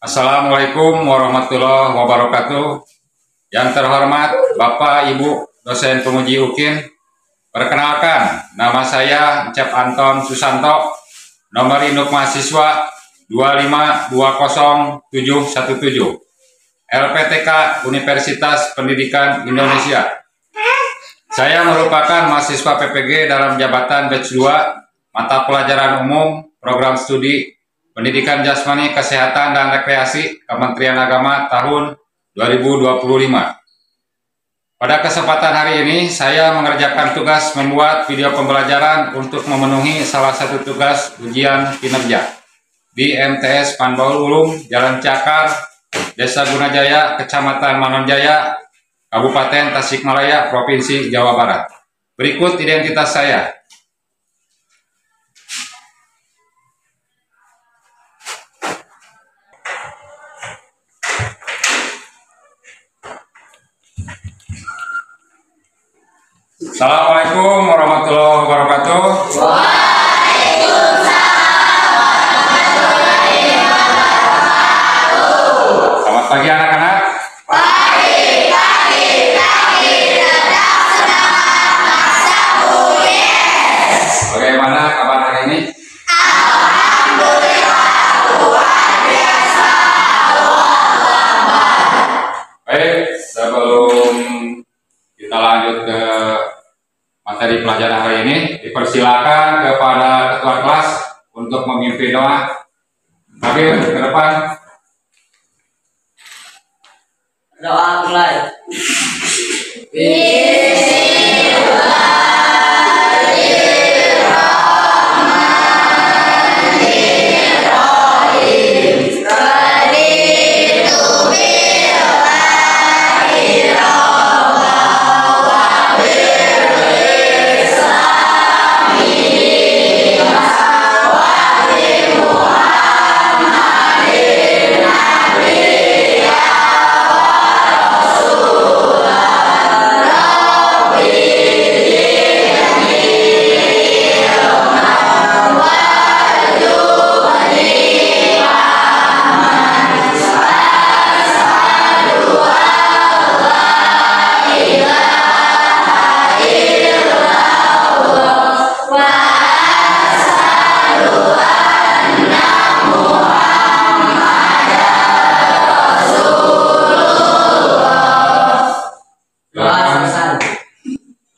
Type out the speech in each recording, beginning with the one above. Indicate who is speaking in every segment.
Speaker 1: Assalamualaikum warahmatullahi wabarakatuh. Yang terhormat Bapak Ibu dosen penguji UKIN, perkenalkan nama saya Cep Anton Susanto, nomor induk mahasiswa 2520717, LPTK Universitas Pendidikan Indonesia. Saya merupakan mahasiswa PPG dalam jabatan batch 2, mata pelajaran umum, program studi Pendidikan Jasmani, Kesehatan, dan Rekreasi, Kementerian Agama tahun 2025. Pada kesempatan hari ini, saya mengerjakan tugas membuat video pembelajaran untuk memenuhi salah satu tugas ujian kinerja di MTS Panbaul Ulum, Jalan Cakar, Desa Gunajaya, Kecamatan Manonjaya, Kabupaten Tasikmalaya, Provinsi Jawa Barat. Berikut identitas saya. Assalamualaikum warahmatullahi wabarakatuh. Selamat pagi anak-anak. Bagaimana kabar hari ini? Baik, sebelum kita lanjut ke materi pelajaran hari ini, dipersilakan kepada ketua kelas untuk memimpin doa. Hadir ke depan.
Speaker 2: Doa mulai.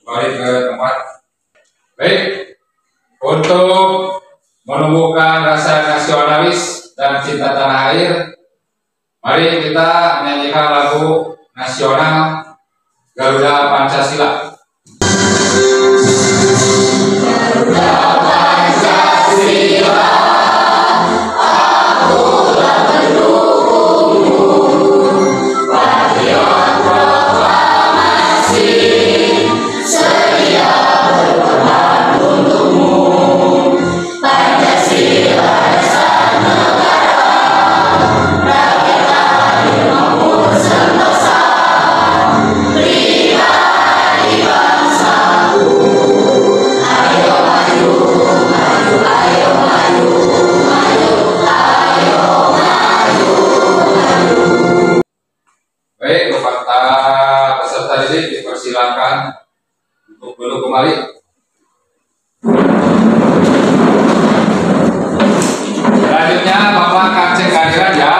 Speaker 1: Balik ke tempat. Baik, untuk menumbuhkan rasa nasionalis dan cinta tanah air, mari kita menyanyikan lagu nasional Garuda Pancasila. Garuda Pancasila, aku telah mendukungmu, patriot proklamasi, sedia berkorban untukmu. Pancasila dasar negara, rakyat adil makmur sentosa, pribadi bangsaku. Ayo maju, maju, ayo maju, maju, ayo maju, maju. Baik, beserta peserta didik dipersilakan untuk duduk kembali. Selanjutnya Bapak Kaceng Kadiran ya,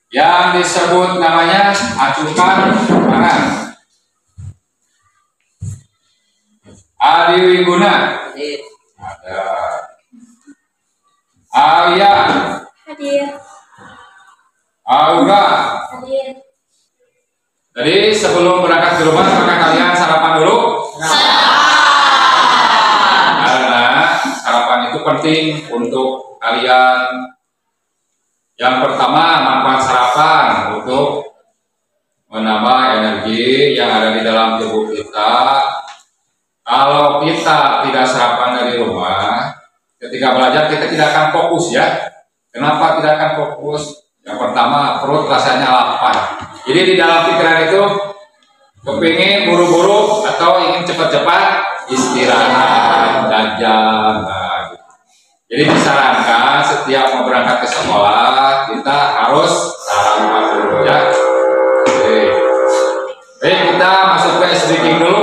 Speaker 1: yang disebut namanya acukan tangan. Adi Wiguna ada, Alia
Speaker 3: Hadir.
Speaker 1: Aura.
Speaker 3: Hadir.
Speaker 1: Jadi sebelum berangkat ke rumah, maka kalian sarapan dulu. Karena sarapan itu penting untuk kalian. Yang pertama, manfaat sarapan untuk menambah energi yang ada di dalam tubuh kita. Kalau kita tidak sarapan dari rumah, ketika belajar kita tidak akan fokus ya. Kenapa tidak akan fokus? Yang pertama, perut rasanya lapar. Jadi di dalam pikiran itu kepingin buru-buru atau ingin cepat-cepat istirahat, jajan. Nah, gitu. Jadi disarankan setiap mau berangkat ke sekolah kita stretching dulu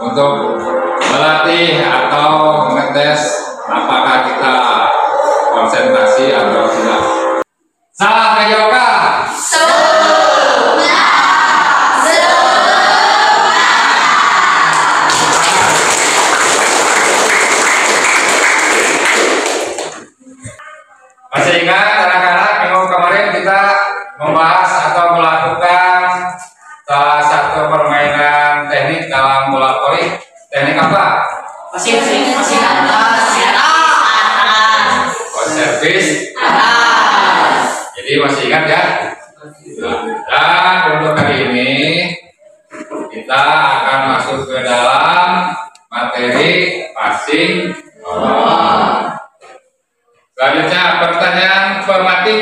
Speaker 1: untuk melatih atau ngetes apakah kita konsentrasi atau tidak. Salah menjawabkan. Masih ingat anak-anak minggu kemarin kita membahas atau melakukan salah satu permainan teknik dalam bola voli. Teknik apa?
Speaker 2: Masih atas.
Speaker 1: Oh, servis. Jadi masih ingat ya? Dan untuk kali ini kita akan masuk ke dalam materi passing bola. Selanjutnya pertanyaan formatif.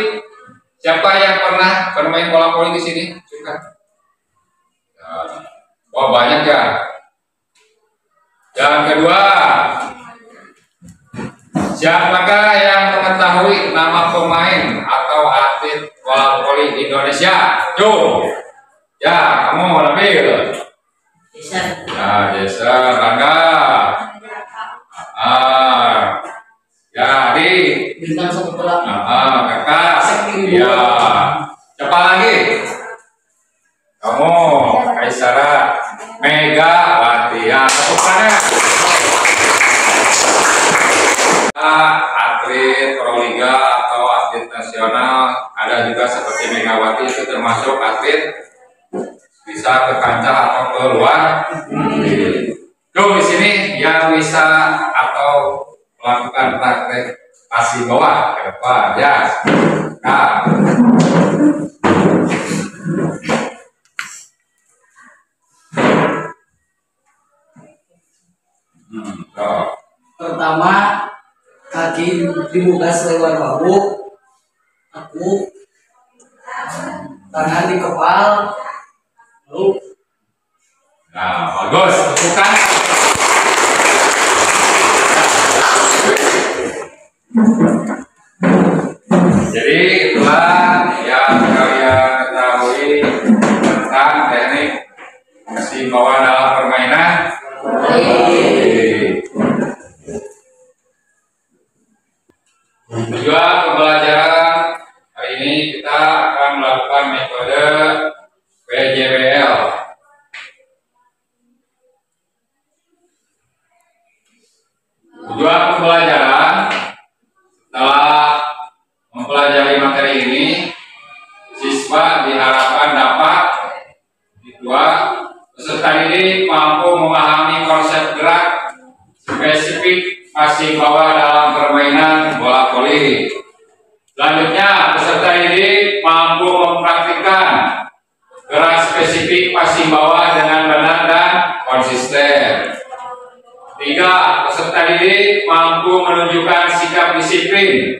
Speaker 1: Siapa yang pernah bermain bola voli di sini? Suka? Oh, banyak ya. Yang kedua, siapakah yang mengetahui nama pemain atau atlet bola voli Indonesia? Tuh, ya kamu lebih. Ya, Jason, Rangga. Ya, Adi.
Speaker 2: Bintang satu bola.
Speaker 1: Kakak. Ya. Siapa lagi? Kamu, Kaisara, Megawati. Ya, tepukannya. Atlet Proliga atau atlet nasional, ada juga seperti Megawati, itu termasuk atlet bisa ke kancah atau ke luar. Tuh di sini yang bisa atau melakukan praktek passing bawah ke depan ya. Nah.
Speaker 2: Pertama, kaki dibuka selebar bahu, aku tangan di kepal, lalu
Speaker 1: Nah, bagus, bukan. Jadi itulah yang kalian ketahui tentang teknik passing bawah dalam permainan. Tujuan pembelajaran hari ini kita akan melakukan metode PJBL. Tujuan pembelajaran setelah mempelajari materi ini, siswa diharapkan dapat peserta didik mampu memahami konsep gerak spesifik passing bawah dalam permainan bola voli. Selanjutnya, peserta didik mampu mempraktikkan gerak spesifik passing bawah dengan benar dan konsisten. 3. Peserta didik mampu menunjukkan sikap disiplin,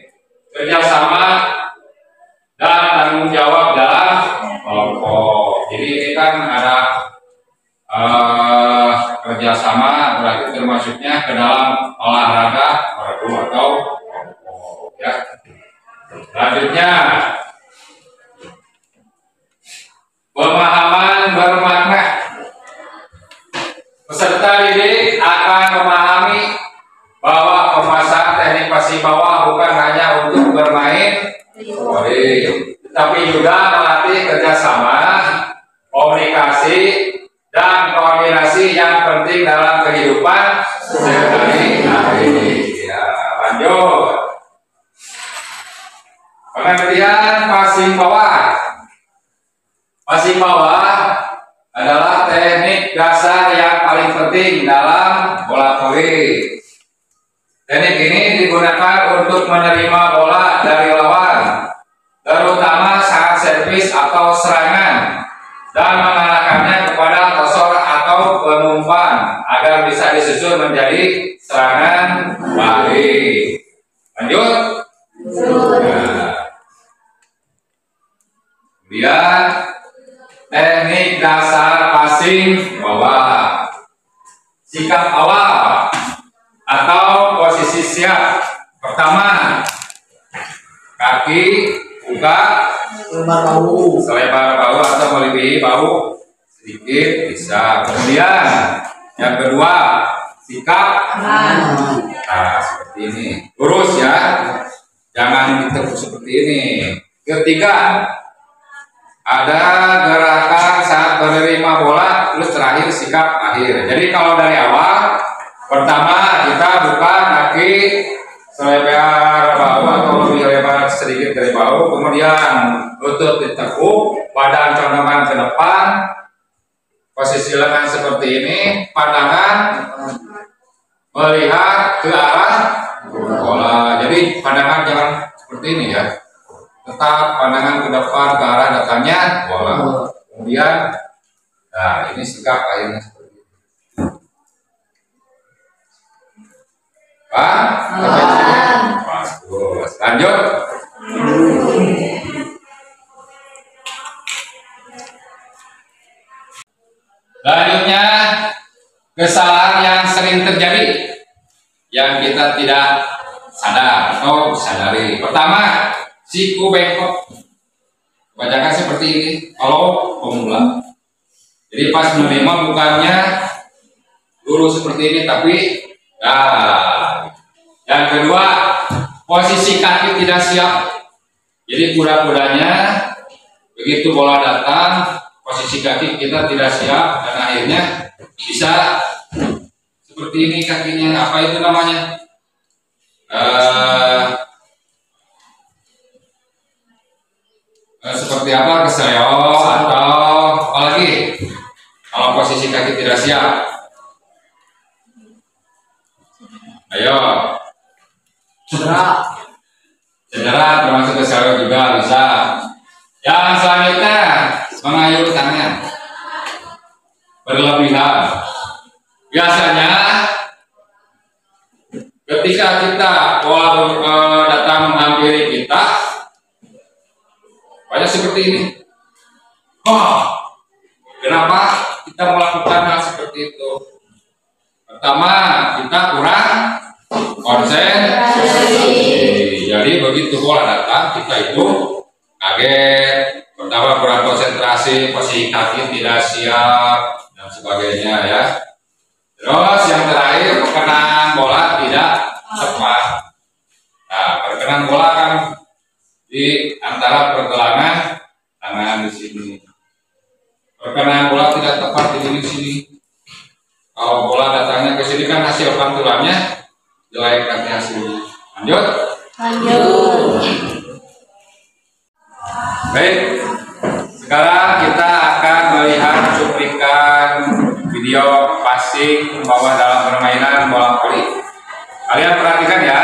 Speaker 1: kerjasama, dan tanggung jawab dalam kelompok. Jadi ini kan ada kerjasama, berarti termasuknya ke dalam olahraga beradu atau kelompok ya. Selanjutnya, pemahaman bermakna. Peserta didik akan memahami bahwa pemasaran teknik passing bawah bukan hanya untuk bermain voli, tapi juga melatih kerjasama, komunikasi, dan koordinasi yang penting dalam kehidupan sehari-hari. Ya, lanjut. Pengertian passing bawah. Passing bawah adalah teknik dasar yang paling penting dalam bola voli. Teknik ini digunakan untuk menerima bola dari lawan, terutama saat servis atau serangan, dan mengarahkannya kepada tosor atau penumpan agar bisa disusun menjadi serangan balik. Lanjut. Nah. Kemudian teknik dasar passing bawah. Sikap awal atau posisi siap. Pertama, kaki buka
Speaker 2: selebar bahu
Speaker 1: selebar bahu atau melebihi bahu sedikit bisa. Kemudian yang kedua, sikap. Nah, seperti ini. Lurus ya. Jangan ditekuk seperti ini. Ketiga, ada gerakan saat menerima bola, terus terakhir sikap akhir. Jadi kalau dari awal, pertama kita buka kaki selebar bahu atau lebih lebar sedikit dari bahu, kemudian lutut ditekuk, badan condongkan ke depan, posisi lengan seperti ini, pandangan melihat ke arah bola. Jadi pandangan jangan seperti ini ya. Tetap pandangan ke depan ke arah datangnya bola. Kemudian, nah ini sikap akhirnya seperti ini. Bagus. Lanjut. Selanjutnya, kesalahan yang sering terjadi yang kita tidak sadar atau sadari. Pertama, siku bengkok. Bacakan seperti ini kalau pemula. Jadi pas menerima bukannya lurus seperti ini, tapi yang kedua, posisi kaki tidak siap. Jadi kuda-kudanya begitu bola datang, posisi kaki kita tidak siap dan akhirnya bisa seperti ini kakinya. Apa itu namanya? Seperti apa? Keseleo atau apalagi kalau posisi kaki tidak siap. Ayo. Cedera termasuk keseleo juga bisa. Yang selanjutnya, mengayuh tangan berlebihan. Biasanya ketika kita bola datang menghampiri kita, banyak seperti ini. Kenapa kita melakukan hal seperti itu? Pertama, kita kurang konsentrasi. Jadi begitu bola datang, kita itu kaget. Pertama kurang konsentrasi, posisi kaki tidak siap dan sebagainya ya. Terus yang terakhir, perkenaan bola tidak tepat. Nah, perkenaan bola kan di antara pergelangan tangan di sini. Perkenaan bola tidak tepat di sini. Kalau bola datangnya ke sini kan hasil pantulannya jelek nanti hasilnya. Lanjut. Baik. Sekarang kita akan melihat cuplikan video passing bawah dalam permainan bola voli. Kalian perhatikan ya.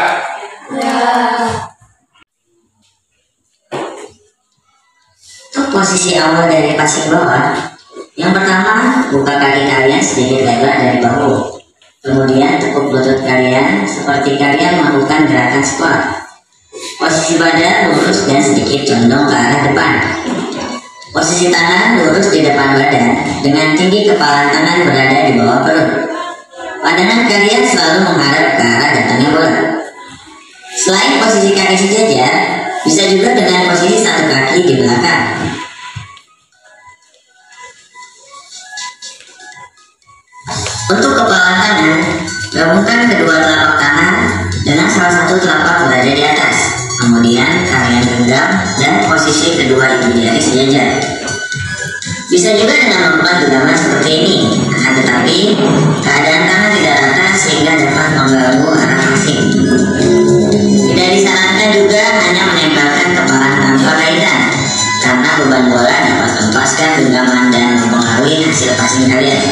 Speaker 4: Untuk posisi awal dari passing bola, yang pertama buka kaki kalian sedikit lebar dari bahu. Kemudian tekuk lutut kalian seperti kalian melakukan gerakan squat. Posisi badan lurus dan sedikit condong ke arah depan. Posisi tangan lurus di depan badan dengan tinggi kepala tangan berada di bawah perut. Pandangan kalian selalu menghadap ke arah datangnya bola. Selain posisi kaki sejajar, bisa juga dengan posisi satu kaki di belakang. Untuk kepala tangan, gabungkan kedua telapak tangan dengan salah satu telapak berada di atas. Kemudian kalian genggam dan posisi kedua ibu jari sejajar. Bisa juga dengan melakukan genggaman seperti ini, akan tetapi keadaan tangan tidak rata sehingga dapat mengganggu arah passing. Tidak disarankan juga hanya menempelkan kepala tanpa kaitan, karena beban bola dapat melepaskan genggaman dan mempengaruhi hasil passing kalian.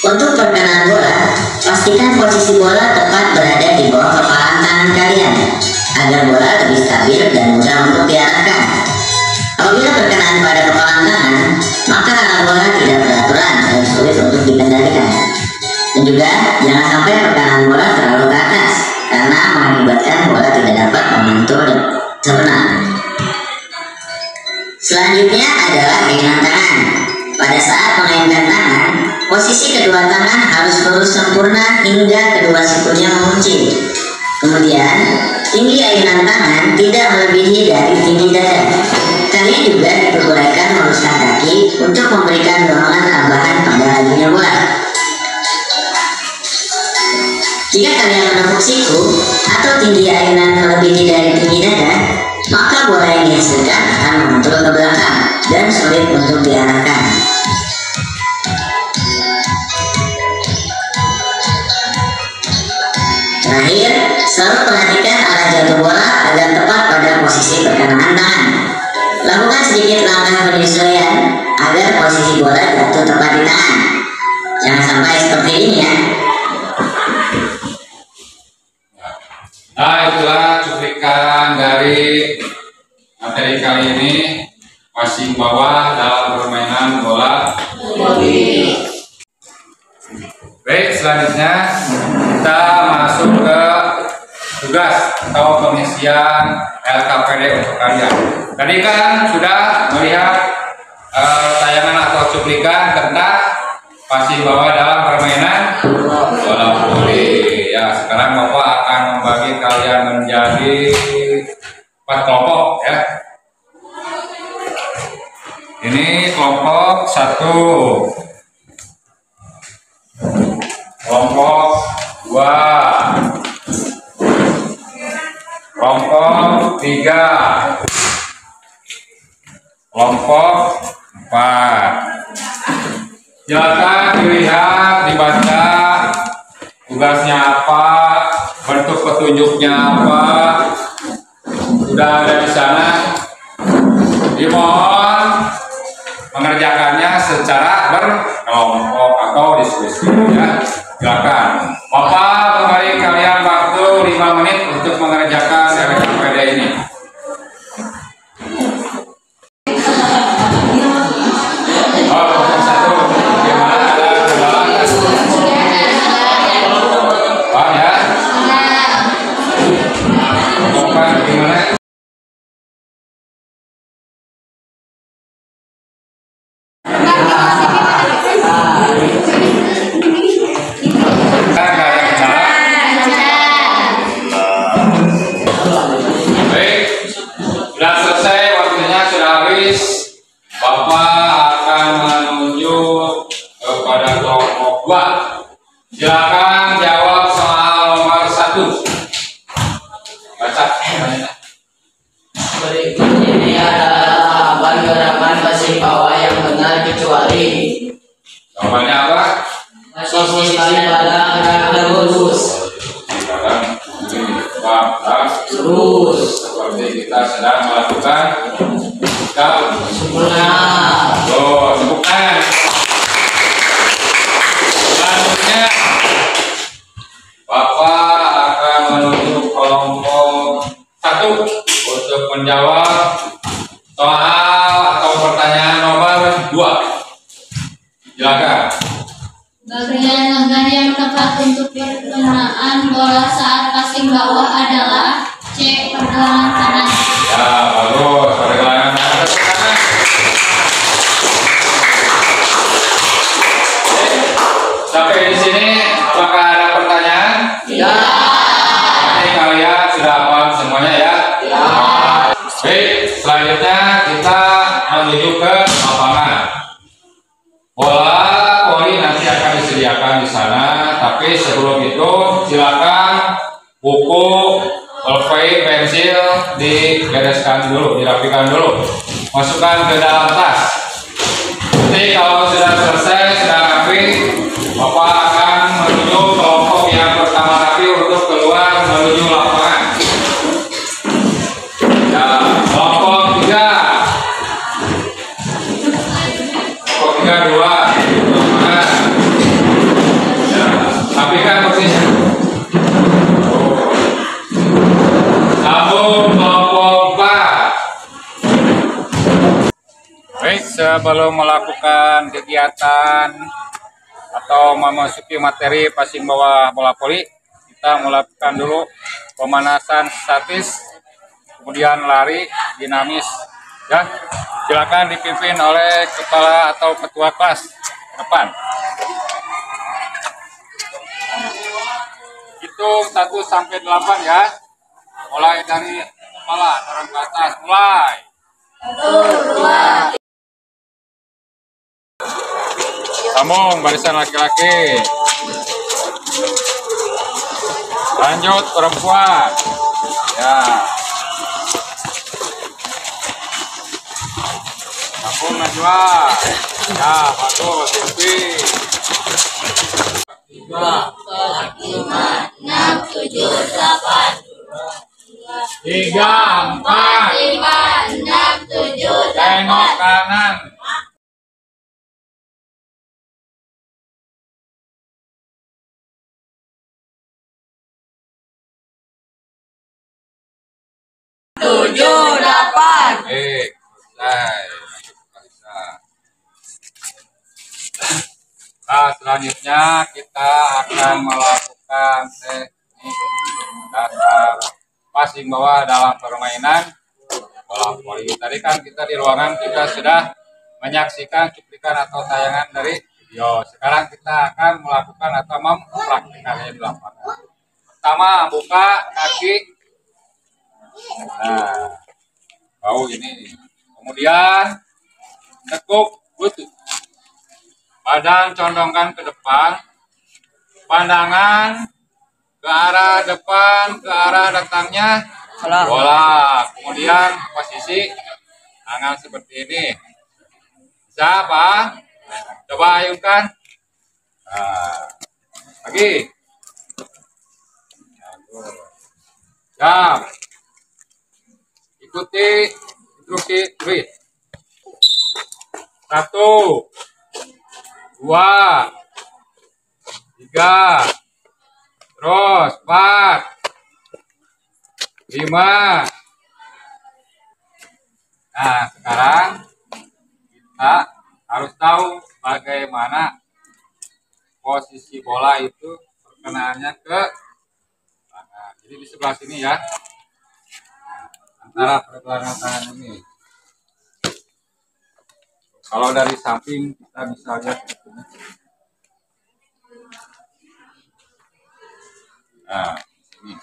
Speaker 4: Untuk perkenaan bola, pastikan posisi bola tepat berada di bawah kepala tangan kalian agar bola lebih stabil dan mudah untuk diarahkan. Apabila berkenaan pada kepala tangan, maka arah bola tidak beraturan dan sulit untuk dikendalikan. Dan juga jangan sampai perkenaan bola terlalu ke atas karena mengakibatkan bola tidak dapat memantul sebenar. Selanjutnya adalah ayunan tangan. Pada saat memainkan tangan, posisi kedua tangan harus lurus sempurna hingga kedua sikunya menguncir. Kemudian, tinggi ayunan tangan tidak melebihi dari tinggi dada. Kalian juga diperbolehkan meluruskan kaki untuk memberikan dorongan tambahan pada lajunya bola. Jika kalian menepuk siku atau tinggi ayunan melebihi dari tinggi dada, maka bola yang dihasilkan akan mengentul ke belakang dan sulit untuk diarahkan. Terakhir, selalu perhatikan arah jatuh bola agar tepat pada posisi perkenaan tangan. Lakukan sedikit langkah penyesuaian agar posisi bola jatuh tepat di tangan. Jangan sampai seperti ini ya.
Speaker 1: Nah, itulah cuplikan dari materi kali ini, passing bawah dalam permainan bola voli. Baik, selanjutnya kita masuk ke tugas atau pengisian LKPD untuk kalian. Tadi kan sudah melihat tayangan atau cuplikan tentang passing bawah dalam permainan bola voli. Ya, sekarang Bapak akan membagi kalian menjadi 4 kelompok ya. Ini kelompok 1, kelompok 2, kelompok 3, kelompok 4. Silakan dilihat, dibaca tugasnya apa, bentuk petunjuknya apa, sudah ada di sana. Dimohon mengerjakannya secara berkelompok atau diskusi ya. Silakan. Bapak memberi kalian waktu 5 menit untuk mengerjakan LKPD ini. Oh, kelompok 1 gimana, ada kendala? Pak ya? Kelompok gimana? Sudah selesai, waktunya sudah habis. Bapak akan menuju kepada kelompok 2. Silakan jawab soal nomor 1. Baca.
Speaker 2: Berikut ini adalah tahapan gerakan passing bawah yang benar kecuali
Speaker 1: Jawabannya apa?
Speaker 2: posisi badan gerak lurus. Terus
Speaker 1: Seperti kita sedang melakukan
Speaker 2: sempurna.
Speaker 1: sebutkan. Selanjutnya Bapak akan menuju kelompok 1 untuk menjawab soal atau pertanyaan nomor 2. Silakan.
Speaker 3: Bagian lengan yang tepat untuk perkenaan bola saat passing bawah adalah C. Pergelangan kanan.
Speaker 1: Ya, bagus. Pergelangan kanan. Sampai di sini apakah ada pertanyaan?
Speaker 2: Ya.
Speaker 1: Nanti kalian sudah paham semuanya ya?
Speaker 2: Ya.
Speaker 1: Baik, selanjutnya kita menuju ke lapangan. Bola voli nanti akan disediakan di sana, tapi sebelum itu silakan buku, pulpen, pensil dibereskan dulu, dirapikan dulu, masukkan ke dalam tas. Nanti kalau sudah selesai, sudah rapi, Bapak akan menuju kelompok yang pertama rapi untuk keluar menuju lapangan. Ya, kelompok 3. Kelompok 3 2. Ya, rapikan posisinya. Sambung kelompok 4. Baik, sebelum melakukan kegiatan atau memasuki materi passing bawah bola voli, kita melakukan dulu pemanasan statis, kemudian lari dinamis ya. Silakan dipimpin oleh kepala atau ketua kelas ke depan. Hitung 1 sampai 8 ya. Mulai dari kepala turun ke atas, mulai. Sambung barisan laki-laki. Lanjut perempuan. Ya. Sambung Najwa. Ya, bagus, Silvi.
Speaker 3: 4, 5, 6, 7, 8.
Speaker 1: 3, 4.
Speaker 3: 5, 6, 7,
Speaker 1: Tengok
Speaker 3: 8.
Speaker 1: kanan.
Speaker 2: Tujuh, delapan.
Speaker 1: Selesai. Nah, selanjutnya kita akan melakukan teknik dasar passing bawah dalam permainan bola voli. Tadi kan kita di ruangan kita sudah menyaksikan cuplikan atau tayangan dari video. Sekarang kita akan melakukan atau mempraktikkannya di lapangan. Pertama, buka kaki. Nah, bau ini. Kemudian tekuk lutut. Badan condongkan ke depan. Pandangan ke arah depan, ke arah datangnya bola. Kemudian posisi tangan seperti ini. Bisa, Pak? Coba ayunkan. Nah, lagi. Siap. Ikuti instruksi beri. 1, 2, 3, terus 4, 5. Nah, sekarang kita harus tahu bagaimana posisi bola itu perkenaannya ke mana. Jadi di sebelah sini ya, antara pergelangan tangan ini. Kalau dari samping kita bisa lihat ini. Nah, ini.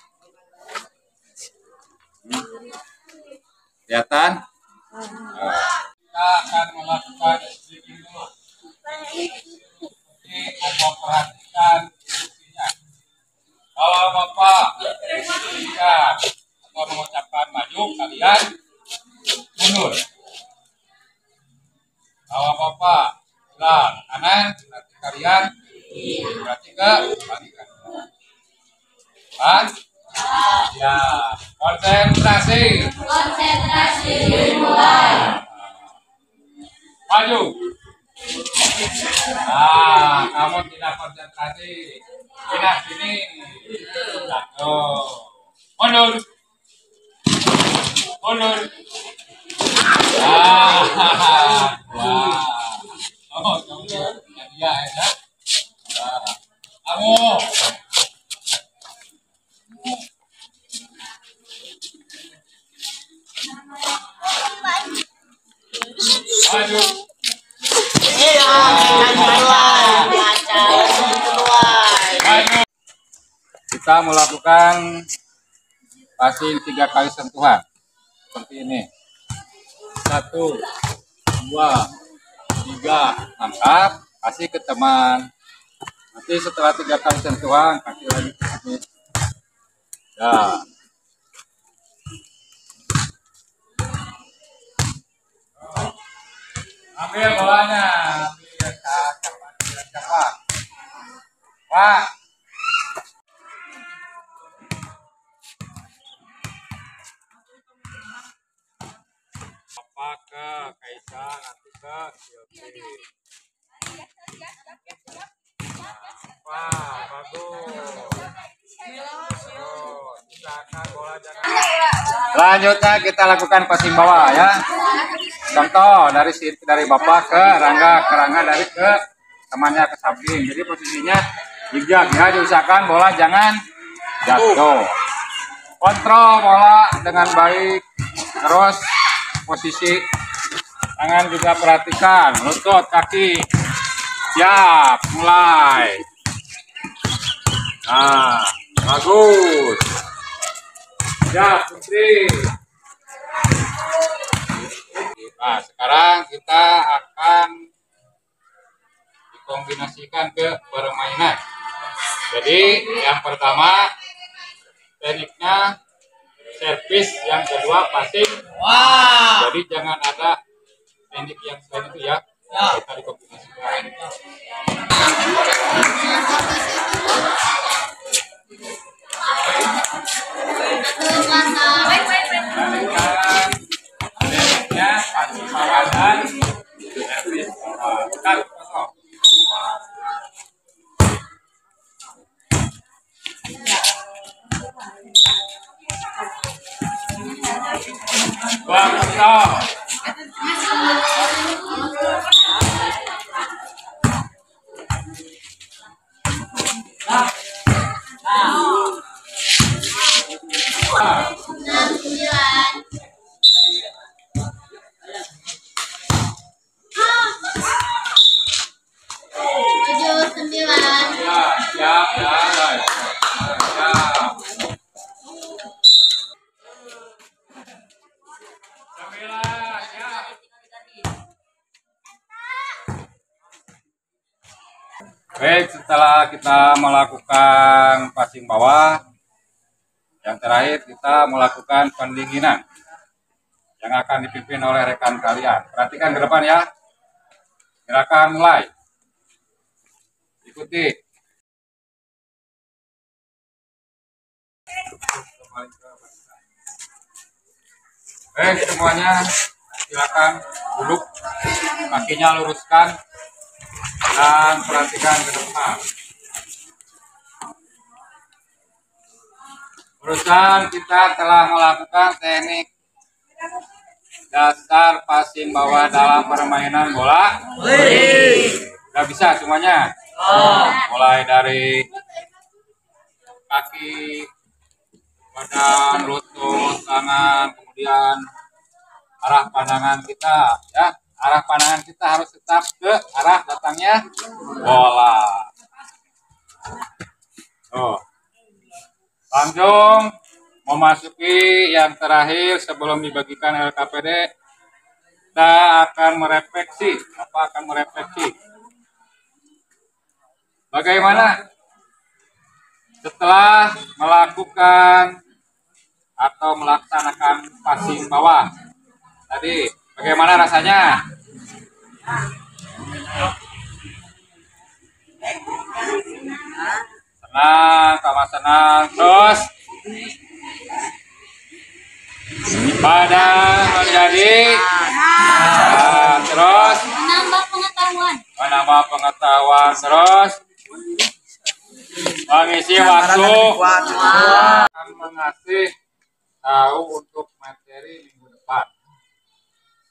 Speaker 1: Kelihatan? Nah, kita akan melakukan stretching dulu. Ini Bapak perhatikan instruksinya. Kalau Bapak berikan atau mengucapkan maju, kalian mundur. Kalau Bapak bilang kanan, berarti kalian berarti ke balikan. Kan? Ya, konsentrasi.
Speaker 3: Konsentrasi dimulai.
Speaker 1: Maju. Nah, kamu tidak konsentrasi. Pindah sini. Satu. Mundur. Mundur. Wah. Oh, kamu dia ya. Kamu. Maju. Maju. Kita melakukan passing 3 kali sentuhan seperti ini. 1, 2, 3, angkat, kasih ke teman. Nanti setelah 3 kali sentuhan, kasih lagi ke sini. Ya. Ambil bolanya, ambil cepat. Pak. Bapak ke Kaisa, nanti ke Silvi. Pak, bagus. Usahakan bola jangan. Selanjutnya kita lakukan passing bawah ya. Contoh dari Bapak ke Rangga dari ke temannya ke samping. Jadi posisinya zigzag ya, diusahakan bola jangan jatuh. Kontrol bola dengan baik. Terus posisi tangan juga perhatikan, lutut, kaki. Siap, mulai. Nah, bagus. Siap, Putri. Nah, sekarang kita akan dikombinasikan ke permainan. Jadi yang pertama tekniknya servis, yang kedua passing. Jadi jangan ada teknik yang selain itu ya. Kita dikombinasikan. Tekniknya passing bawah dan servis bawah. Bentar, kosong. Dua kosong. Ya, siap, ya, ya. Siap. 9, ya. Baik, setelah kita melakukan passing bawah, yang terakhir kita melakukan pendinginan yang akan dipimpin oleh rekan kalian. Perhatikan ke depan ya. Gerakan mulai. Ikuti. Baik, semuanya silakan duduk, kakinya luruskan dan perhatikan ke depan. Barusan kita telah melakukan teknik dasar passing bawah dalam permainan bola. Udah bisa semuanya? Mulai dari kaki, badan, lutut, tangan, kemudian arah pandangan kita, ya. Arah pandangan kita harus tetap ke arah datangnya bola. Tuh. Langsung memasuki yang terakhir sebelum dibagikan LKPD, kita akan merefleksi. Apa akan merefleksi? Bagaimana setelah melakukan atau melaksanakan passing bawah tadi, bagaimana rasanya? Senang, sama senang. Terus badan menjadi terus
Speaker 3: Menambah pengetahuan.
Speaker 1: menambah pengetahuan, terus mengisi waktu, akan mengasih tahu untuk materi minggu depan.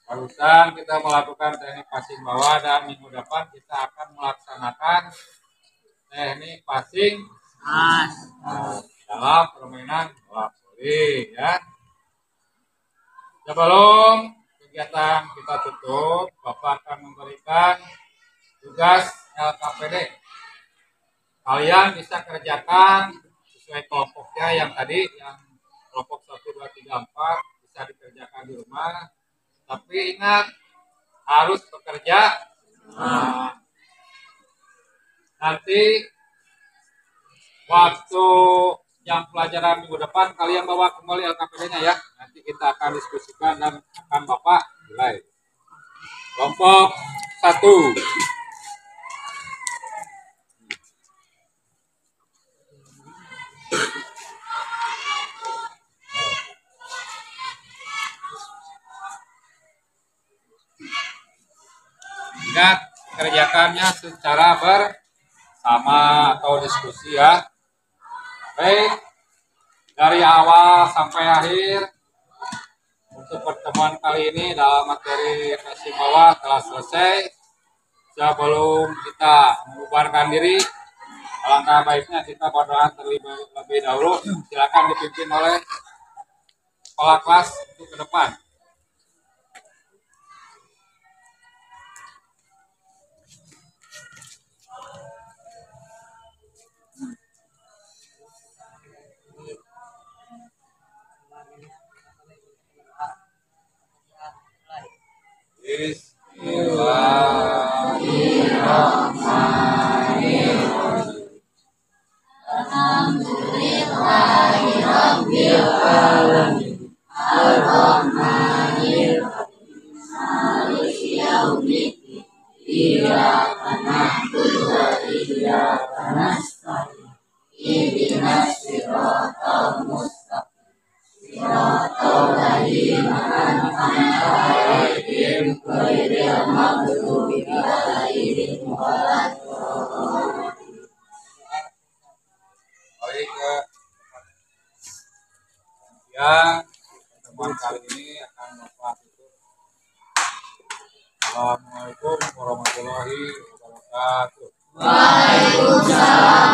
Speaker 1: Barusan kita melakukan teknik passing bawah dan minggu depan kita akan melaksanakan teknik passing dalam permainan bola voli, ya. Sebelum kegiatan kita tutup, Bapak akan memberikan tugas LKPD. Kalian bisa kerjakan sesuai kelompoknya yang tadi, yang kelompok 1, 2, 3, 4 bisa dikerjakan di rumah. Tapi ingat, harus bekerja. Nanti waktu jam pelajaran minggu depan kalian bawa kembali LKPD-nya ya. Nanti kita akan diskusikan dan akan Bapak nilai. Kelompok 1. Ingat, kerjakannya secara bersama atau diskusi ya. Baik, dari awal sampai akhir untuk pertemuan kali ini dalam materi passing bawah telah selesai. Sebelum kita membubarkan diri, alangkah baiknya kita berdoa terlebih dahulu. Silakan dipimpin oleh kepala kelas untuk ke depan.
Speaker 2: iyyaka nasta'in ihdinas siratal mustaqim siratal ladzina an'amta 'alaihim ghairil maghdubi 'alaihim waladdallin.
Speaker 5: Baik, yang pertemuan kali ini akan Bapak tutup. Assalamualaikum warahmatullahi wabarakatuh.
Speaker 2: Waalaikumsalam